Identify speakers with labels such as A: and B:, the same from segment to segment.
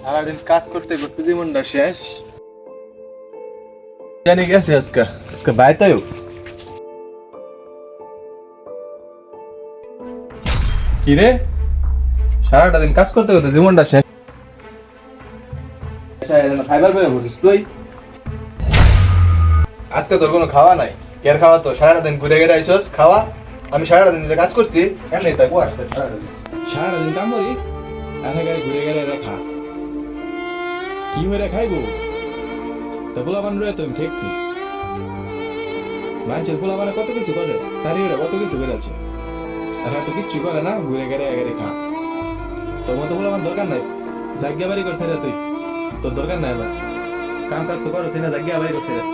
A: সারাদিন কাজ করতে করতে জীবনটা শেষ। জানি গেছে আজকে আজকে বাইতায়ও কি রে, সারাটা দিন কাজ করতে করতে জীবনটা শেষ। খাইবার পেয়ে বলিস তুই, আজকে তোর কোনো খাওয়া নাই। কের খাওয়া তো সারাটা দিন ঘুরে গেড়ে আইসস খাওয়া। আমি সারাটা দিন যে কাজ করছি এমনি তাই আসতে সারাটা দিন কাম করি, এনে গাড়ি ঘুরে গেলে রেখা কি হয়ে খাইবো? তো পোলাপান রে তুমি ঠেকছি, মানুষের পোলাপানে কত কিছু করে, সারিওরা কত কিছু করে আছে, আর তো কিচ্ছু করে না, ঘুরে গেড়ে এগারে খা। তোর মতো পোলাপান দরকার নাই, জাগ্যা বাড়ি করছে রে তুই, তোর দরকার নাই। আবার কাম কাজ তো করছি না, জাগ্যা বাড়ি করছে রে।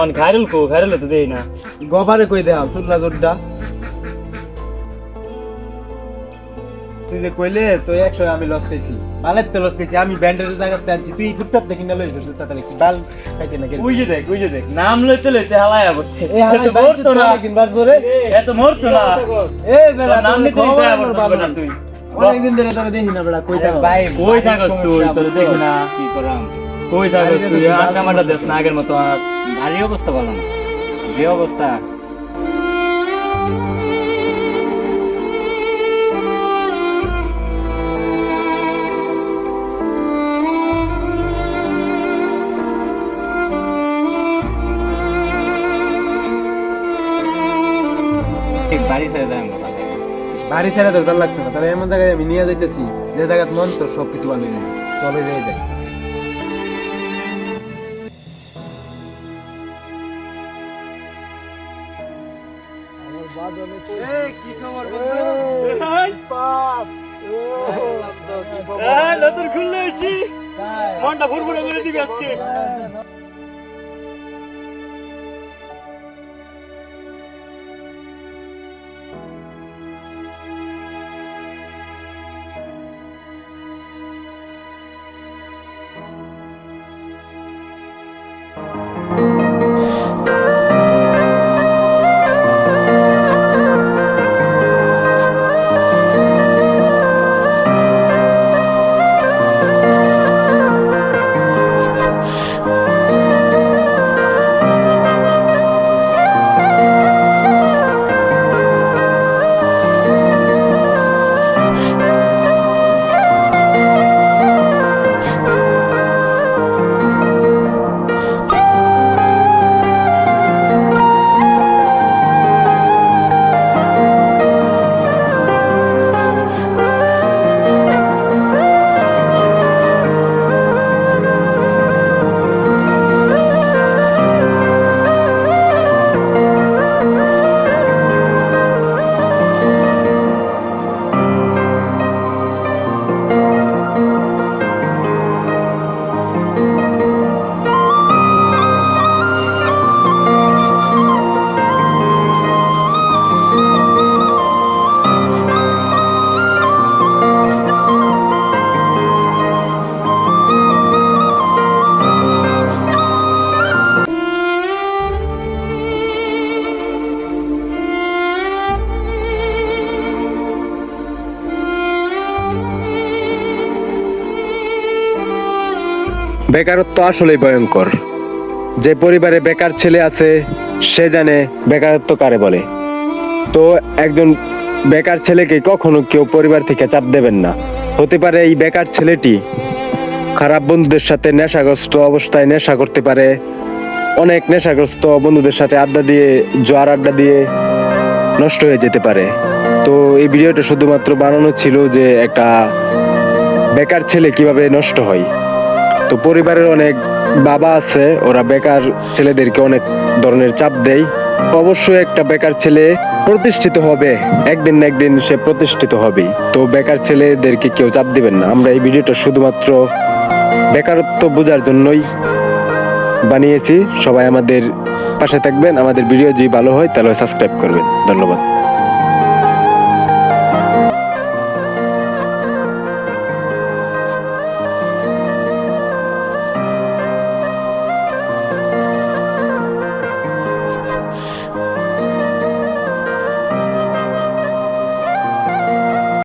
B: অন খাইরুল তো দেই না
C: গবারে কই দেয়া চুল্লা জোরটা তুই যে কইলে তো 100 আমি লস খাইছি, মালের তো লস খাইছি। আমি ব্যান্ডের জায়গাতে আনছি, তুই ফুটপাত দেখি না লইছিস তাড়াতাড়ি ডাল খাইতে না।
B: ওই যে দেখ নাম লইতে হালায়া বসে
C: এই হাতে
B: মরতো না
C: কিনবাস ধরে
B: এত মরতো না।
C: এই বেলা
B: নাম নিতে পারবো না তুই,
C: অনেকদিন ধরে তোরে দেখি না বেলা। কই থাক ভাই,
B: কই থাকস তুই? তোর দেখি না কি করাম, কই থাকস তুই? আড্ডা মাড্ডা দেস না আগের মতো। আর ভারী অবস্থা ভালো না, যে অবস্থা। বাড়ি ছেড়ে যায়
C: বাড়ি ছেড়ে দরকার লাগতো না, তাহলে এমন জায়গায় আমি নিয়ে যাইতেছি যে জায়গায় মন তোর সবকিছু ভালো নেই, চলে যাই যায়।
B: নতুন খুললে মনটা ফুরফুরে করে দিবি আজকে।
D: বেকারত্ব আসলেই ভয়ঙ্কর। যে পরিবারে বেকার ছেলে আছে সে জানে বেকারত্ব কারে বলে। তো একজন বেকার ছেলেকে কখনো কেউ পরিবার থেকে চাপ দেবেন না। হতে পারে এই বেকার ছেলেটি খারাপ বন্ধুদের সাথে নেশাগ্রস্ত অবস্থায় নেশা করতে পারে, অনেক নেশাগ্রস্ত বন্ধুদের সাথে আড্ডা দিয়ে জোয়ার আড্ডা দিয়ে নষ্ট হয়ে যেতে পারে। তো এই ভিডিওটা শুধুমাত্র বানানো ছিল যে একটা বেকার ছেলে কিভাবে নষ্ট হয়। তো পরিবারের অনেক বাবা আছে, ওরা বেকার ছেলেদেরকে অনেক ধরনের চাপ দেয়। অবশ্যই একটা বেকার ছেলে প্রতিষ্ঠিত হবে, একদিন না একদিন সে প্রতিষ্ঠিত হবেই। তো বেকার ছেলেদেরকে কেউ চাপ দিবেন না। আমরা এই ভিডিওটা শুধুমাত্র বেকারত্ব বোঝার জন্যই বানিয়েছি। সবাই আমাদের পাশে থাকবেন, আমাদের ভিডিও যদি ভালো হয় তাহলে সাবস্ক্রাইব করবেন। ধন্যবাদ।